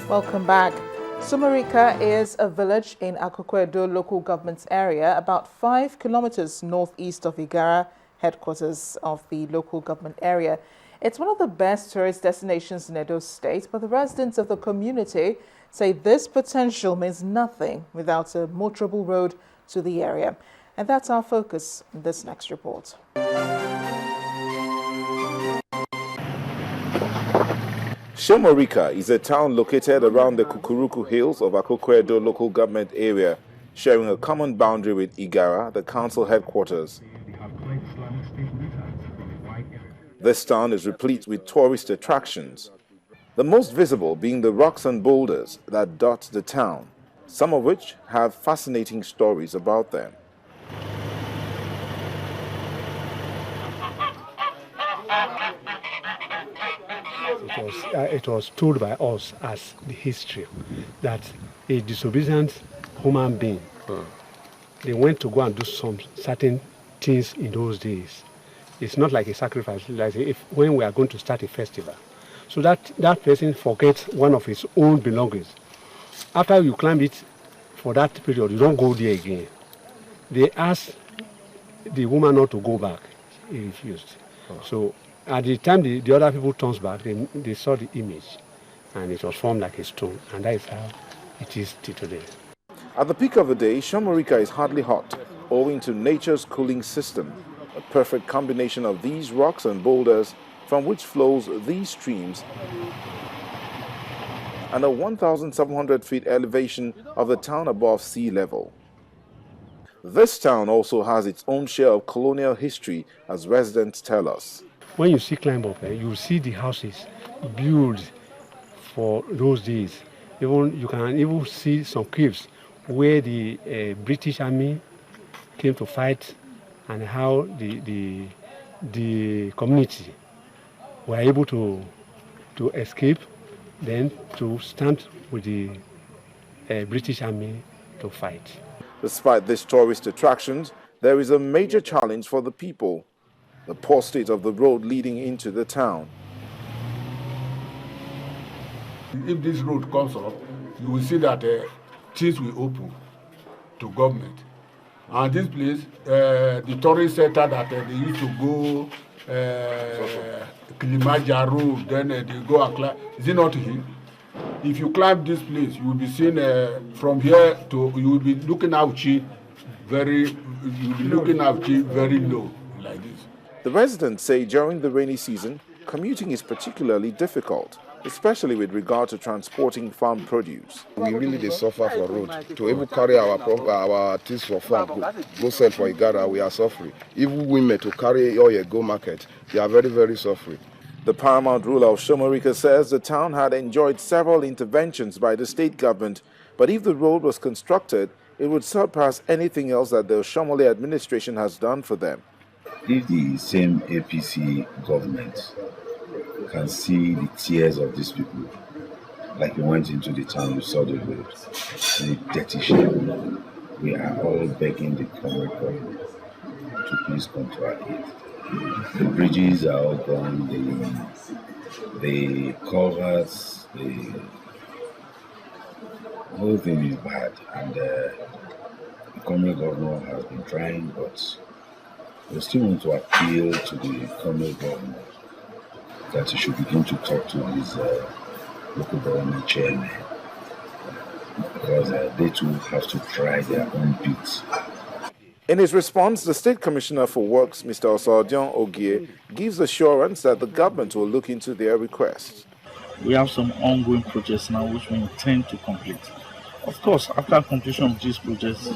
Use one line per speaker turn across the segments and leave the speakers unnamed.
Welcome back. Sumarika is a village in Akokwedo local government area, about 5 kilometers northeast of Igara, headquarters of the local government area. It's one of the best tourist destinations in Edo State, but the residents of the community say this potential means nothing without a motorable road to the area. And that's our focus in this next report.
Sumarika is a town located around the Kukuruku Hills of Akokwedo local government area, sharing a common boundary with Igara, the council headquarters. This town is replete with tourist attractions, the most visible being the rocks and boulders that dot the town, some of which have fascinating stories about them.
It was told by us as the history that a disobedient human being, they went to go and do some certain things in those days. It's not like a sacrifice, like when we are going to start a festival. So that person forgets one of his own belongings. After you climb it for that period, you don't go there again. They asked the woman not to go back. He refused. So at the time the other people turns back, they saw the image, and it was formed like a stone, and that is how it is till today.
At the peak of the day, Sumarika is hardly hot, owing to nature's cooling system, a perfect combination of these rocks and boulders from which flows these streams, and a 1,700 feet elevation of the town above sea level. This town also has its own share of colonial history, as residents tell us.
When you see climb up, you see the houses built for those days. You can even see some caves where the British Army came to fight, and how the community were able to escape, then to stand with the British Army to fight.
Despite these tourist attractions, there is a major challenge for the people: the poor state of the road leading into the town.
If this road comes up, you will see that things will open to government. And this place, the tourist center that they used to go, Kilimanjaro, then they go and climb. Is it not here? If you climb this place, you will be seen from here to, you will be looking out very low, like this.
The residents say during the rainy season, commuting is particularly difficult, especially with regard to transporting farm produce.
We really suffer for road. To even carry our things for farm, go sell for Igara, we are suffering. Even women to carry oil, go market, they are very, very suffering.
The paramount ruler of Sumarika says the town had enjoyed several interventions by the state government, but if the road was constructed, it would surpass anything else that the Shomole administration has done for them.
If the same APC government can see the tears of these people, like we went into the town, we saw the road, in a dirty shape, we are all begging the common government to please come to our aid. The bridges are all gone, the covers, the whole thing is bad, and the common government has been trying, but we still want to appeal to the common government that he should begin to talk to his local government chairman, because they too have to try their own bit.
In his response, the State Commissioner for Works, Mr. Osodion Ogie, gives assurance that the government will look into their requests.
We have some ongoing projects now which we intend to complete. Of course, after completion of these projects,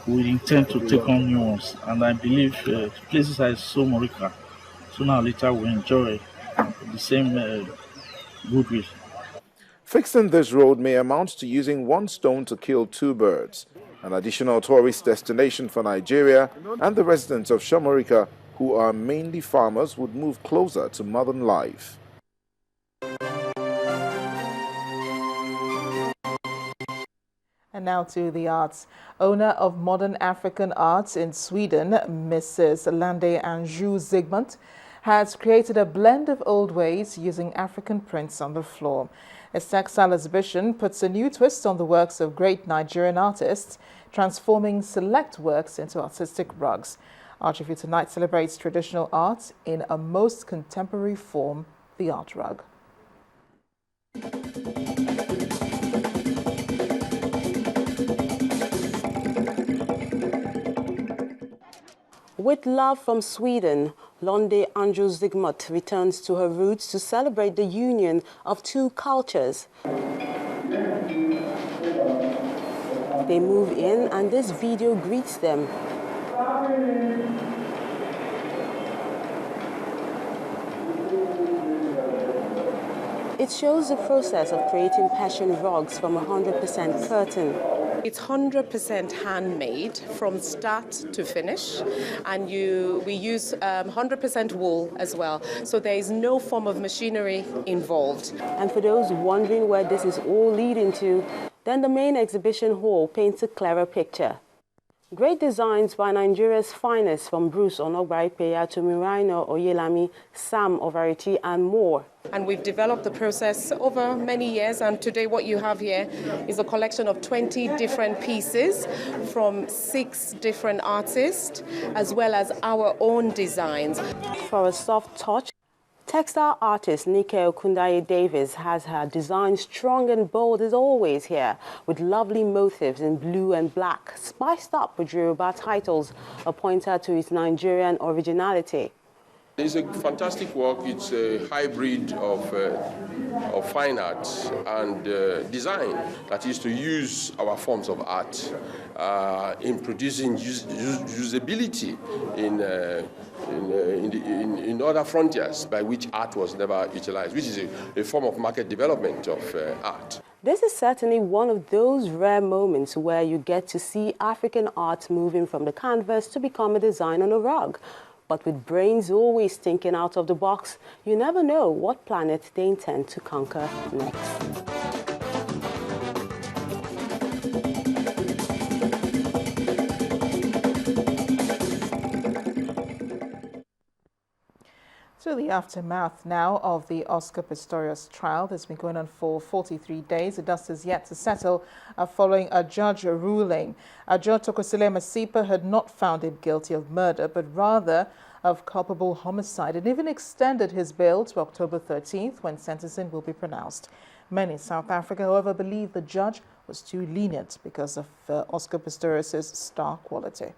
we intend to take on new ones, and I believe places like Sumarika, sooner or later will enjoy the same goodwill.
Fixing this road may amount to using one stone to kill two birds, an additional tourist destination for Nigeria, and the residents of Sumarika, who are mainly farmers, would move closer to modern life.
And now to the arts. Owner of Modern African Arts in Sweden, Mrs. Lande Anjou Zygmunt, has created a blend of old ways using African prints on the floor. His textile exhibition puts a new twist on the works of great Nigerian artists, transforming select works into artistic rugs. Our Review tonight celebrates traditional art in a most contemporary form, the art rug.
With love from Sweden, Londe Andro-Zygmunt returns to her roots to celebrate the union of two cultures. They move in and this video greets them. It shows the process of creating passion rugs from 100% curtain.
It's 100% handmade from start to finish, and we use 100% wool as well, so there is no form of machinery involved.
And for those wondering where this is all leading to, then the main exhibition hall paints a clearer picture. Great designs by Nigeria's finest, from Bruce Onogbarikpeya to Miraino Oyelami, Sam Overity and more.
And we've developed the process over many years, and today what you have here is a collection of 20 different pieces from 6 different artists, as well as our own designs.
For a soft touch, textile artist Nike Okundaye Davis has her design strong and bold as always here, with lovely motifs in blue and black, spiced up with Yoruba titles, a pointer to its Nigerian originality.
It's a fantastic work. It's a hybrid of fine art and design, that is to use our forms of art in producing usability in other frontiers by which art was never utilized, which is a form of market development of art.
This is certainly one of those rare moments where you get to see African art moving from the canvas to become a design on a rug. But with brains always thinking out of the box, you never know what planet they intend to conquer next.
To the aftermath now of the Oscar Pistorius trial that's been going on for 43 days. The dust is yet to settle following a judge ruling. Judge Tokosile Masipa had not found him guilty of murder, but rather of culpable homicide, and even extended his bail to October 13th when sentencing will be pronounced. Many in South Africa, however, believe the judge was too lenient because of Oscar Pistorius' star quality.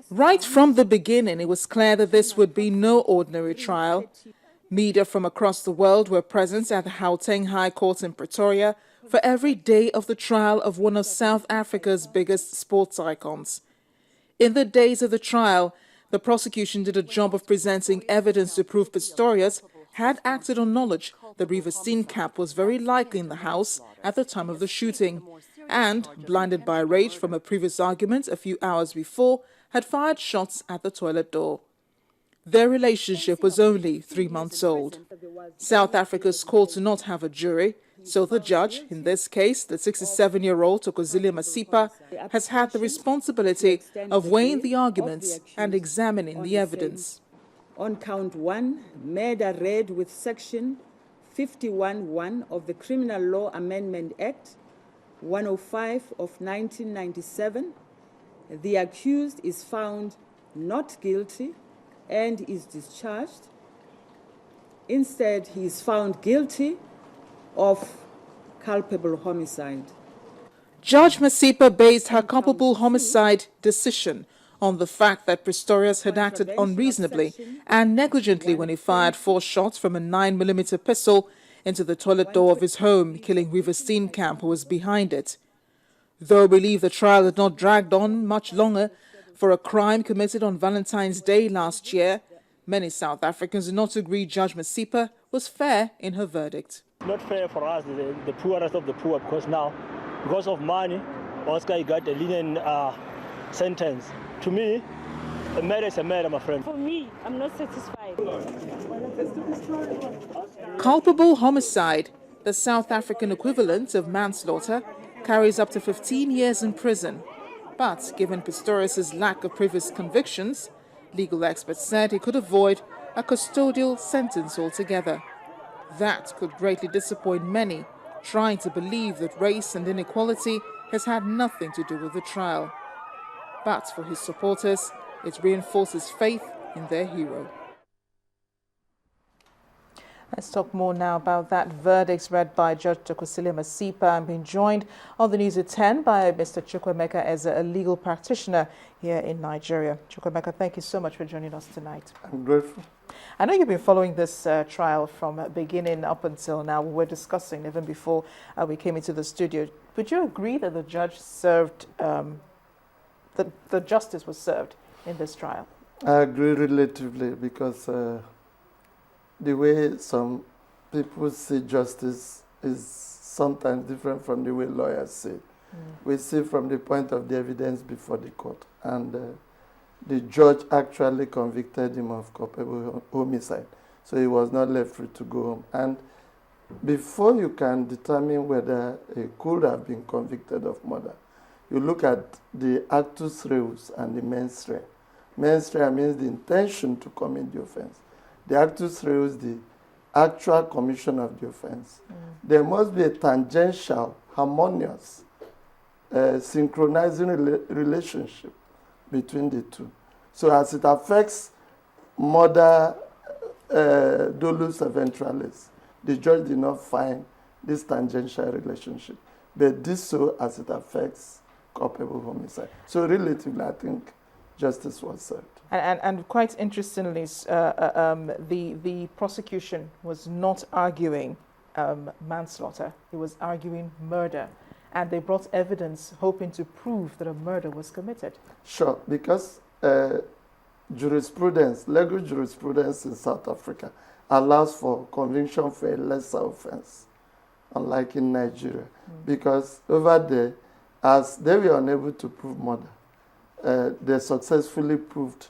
Right from the beginning, it was clear that this would be no ordinary trial. Media from across the world were present at the Gauteng High Court in Pretoria for every day of the trial of one of South Africa's biggest sports icons. In the days of the trial, the prosecution did a job of presenting evidence to prove Pistorius had acted on knowledge that Reeva Steenkamp was very likely in the house at the time of the shooting, and, blinded by rage from a previous argument a few hours before, had fired shots at the toilet door. Their relationship was only 3 months old. South Africa's called to not have a jury, so the judge, in this case the 67-year-old Thokozile Masipa, has had the responsibility of weighing the arguments and examining the evidence.
On count 1, murder read with section 51(1) of the Criminal Law Amendment Act 105 of 1997, the accused is found not guilty and is discharged. Instead, he is found guilty of culpable homicide.
Judge Masipa based her culpable homicide decision on the fact that Pistorius had acted unreasonably and negligently when he fired 4 shots from a 9mm pistol into the toilet door of his home, killing Reeva Steenkamp, who was behind it. Though we believe the trial had not dragged on much longer for a crime committed on Valentine's Day last year, many South Africans do not agree Judge Masipa was fair in her verdict.
Not fair for us, the poorest of the poor, because now, because of money, Oscar got a lenient sentence. To me, a murder is a murder, my friend.
For me, I'm not satisfied.
Culpable homicide, the South African equivalent of manslaughter, carries up to 15 years in prison. But given Pistorius' lack of previous convictions, Legal experts said he could avoid a custodial sentence altogether. That could greatly disappoint many, trying to believe that race and inequality has had nothing to do with the trial. But for his supporters, it reinforces faith in their hero. Let's talk more now about that verdict read by Judge Tokwusili Masipa. I'm being joined on the news at 10 by Mr. Chukwuemeka as a legal practitioner here in Nigeria. Chukwuemeka, thank you so much for joining us tonight.
I'm grateful.
I know you've been following this trial from beginning up until now. We were discussing even before we came into the studio. Would you agree that the judge served, the justice was served in this trial?
I agree relatively because the way some people see justice is sometimes different from the way lawyers see it. We see from the point of the evidence before the court. And the judge actually convicted him of culpable homicide. So he was not left free to go home. And before you can determine whether he could have been convicted of murder, you look at the actus reus and the mens rea. Mens rea means the intention to commit the offense. The actus reus, the actual commission of the offense. There must be a tangential, harmonious, synchronizing relationship between the two. So as it affects murder dolus eventualis, the judge did not find this tangential relationship, but this so as it affects culpable homicide. So relatively, I think justice was served.
And quite interestingly, the prosecution was not arguing manslaughter. It was arguing murder. And they brought evidence hoping to prove that a murder was committed.
Sure, because jurisprudence, legal jurisprudence in South Africa allows for conviction for a lesser offense, unlike in Nigeria. Because over there, as they were unable to prove murder, they successfully proved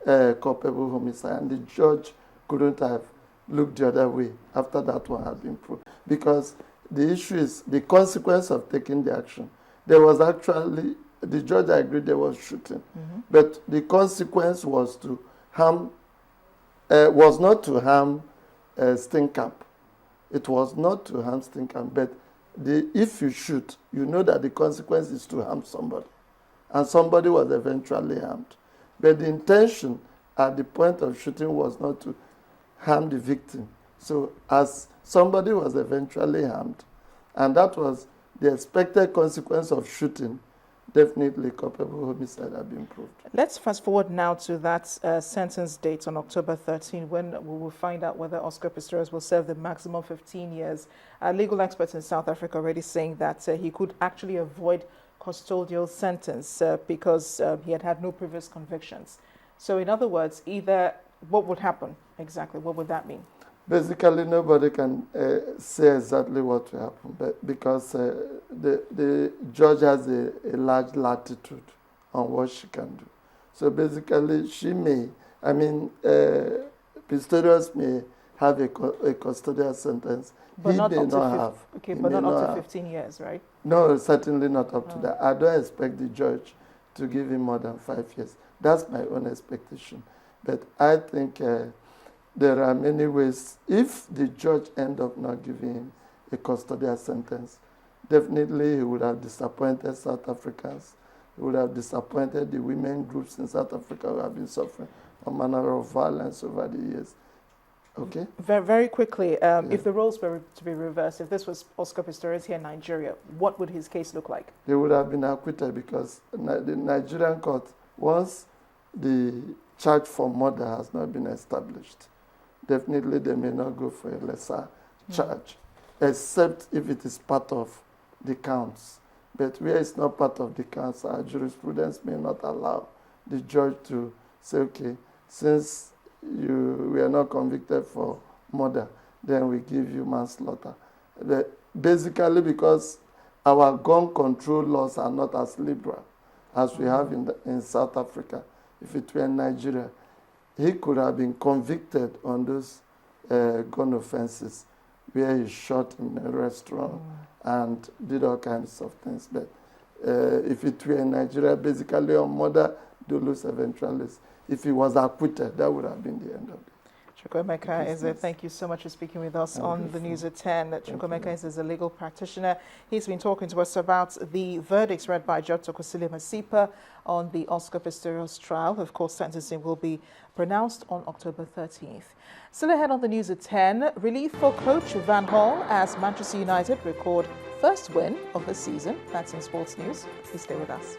culpable homicide, and the judge couldn't have looked the other way after that one had been proved. Because the issue is the consequence of taking the action. There was actually, the judge agreed there was shooting, but the consequence was to harm, was not to harm Steenkamp. It was not to harm Steenkamp, but if you shoot, you know that the consequence is to harm somebody. And somebody was eventually harmed. But the intention at the point of shooting was not to harm the victim. So as somebody was eventually harmed, and that was the expected consequence of shooting, definitely culpable homicide had been proved.
Let's fast forward now to that sentence date on October 13, when we will find out whether Oscar Pistorius will serve the maximum 15 years. Legal experts in South Africa already saying that he could actually avoid custodial sentence because he had no previous convictions. So in other words, either what would happen exactly? What would that mean?
Basically, nobody can say exactly what will happen, but because the judge has a large latitude on what she can do. So basically, she may, Pistorius may have a custodial sentence.
But
he
not
may
up to
not have.
Okay, but not up to 15 years, right?
No, certainly not up to that. I don't expect the judge to give him more than 5 years. That's my own expectation. But I think there are many ways. If the judge ends up not giving him a custodial sentence, definitely he would have disappointed South Africans. He would have disappointed the women groups in South Africa who have been suffering all manner of violence over the years. Okay?
Very, very quickly, if the roles were to be reversed, if this was Oscar Pistorius here in Nigeria, what would his case look like?
They would have been acquitted because the Nigerian court, once the charge for murder has not been established, definitely they may not go for a lesser charge, except if it is part of the counts. But where it's not part of the counts, our jurisprudence may not allow the judge to say, okay, since we are not convicted for murder, then we give you manslaughter. Basically because our gun control laws are not as liberal as we have in South Africa. If it were in Nigeria, he could have been convicted on those gun offenses where he shot in a restaurant and did all kinds of things. But if it were in Nigeria, basically on murder, dolus eventualis. If he was acquitted, that would have been the end of it.
Chukwuemeka Eze, thank you so much for speaking with us on the News at 10. Chukwuemeka Eze is a legal practitioner. He's been talking to us about the verdicts read by Judge Tokosile Masipa on the Oscar Pistorius trial. Of course, sentencing will be pronounced on October 13th. Still ahead on the News at 10, relief for coach Van Hall as Manchester United record first win of the season. That's in sports news. Please stay with us.